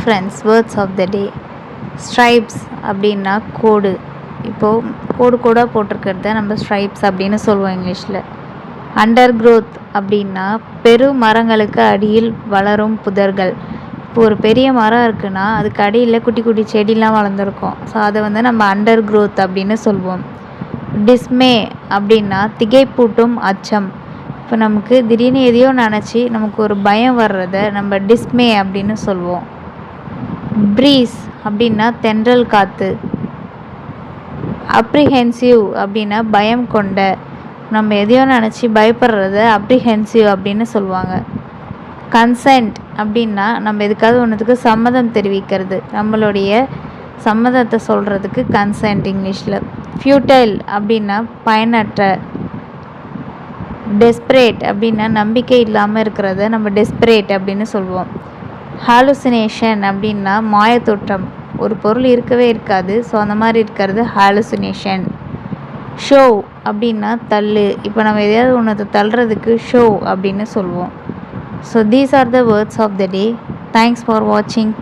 Friends, words of the day. Stripes அப்படின்னா கோடு. இப்போது கோடு கோடாக போட்டிருக்கிறத நம்ம ஸ்ட்ரைப்ஸ் அப்படின்னு சொல்லுவோம் இங்கிலீஷில். அண்டர் க்ரோத் அப்படின்னா பெரு மரங்களுக்கு அடியில் வளரும் புதர்கள். இப்போ ஒரு பெரிய மரம் இருக்குன்னா அதுக்கு அடியில் குட்டி குட்டி செடிலாம் வளர்ந்துருக்கும். ஸோ அதை நம்ம அண்டர் க்ரோத் அப்படின்னு சொல்லுவோம். டிஸ்மே அப்படின்னா திகைப்பூட்டும் அச்சம். இப்போ நமக்கு திடீர்னு எதையோ நினச்சி நமக்கு ஒரு பயம் வர்றத நம்ம டிஸ்மே அப்படின்னு சொல்லுவோம். ப்ரீஸ் அப்படின்னா தென்றல் காற்று. அப்ரிஹென்சிவ் அப்படின்னா பயம் கொண்ட. நம்ம எதையோ நினச்சி பயப்படுறத அப்ரிஹென்சிவ் அப்படின்னு சொல்லுவாங்க. கன்சென்ட் அப்படின்னா நம்ம எதுக்காவது ஒன்றுத்துக்கு சம்மதம் தெரிவிக்கிறது. நம்மளுடைய சம்மதத்தை சொல்கிறதுக்கு கன்சென்ட் இங்கிலீஷில். ஃபியூட்டைல் அப்படின்னா பயனற்ற. டெஸ்பரேட் அப்படின்னா நம்பிக்கை இல்லாமல் இருக்கிறத நம்ம டெஸ்பரேட் அப்படின்னு சொல்லுவோம். ஹாலுசினேஷன் அப்படின்னா மாயத்தோற்றம். ஒரு பொருள் இருக்கவே இருக்காது, ஸோ அந்த மாதிரி இருக்கிறது ஹாலுசினேஷன். ஷோ அப்படின்னா தள்ளு. இப்போ நம்ம எதையாவது ஒன்று தள்ளுறதுக்கு ஷோ அப்படின்னு சொல்லுவோம். So these are the words of the day. Thanks for வாட்சிங்.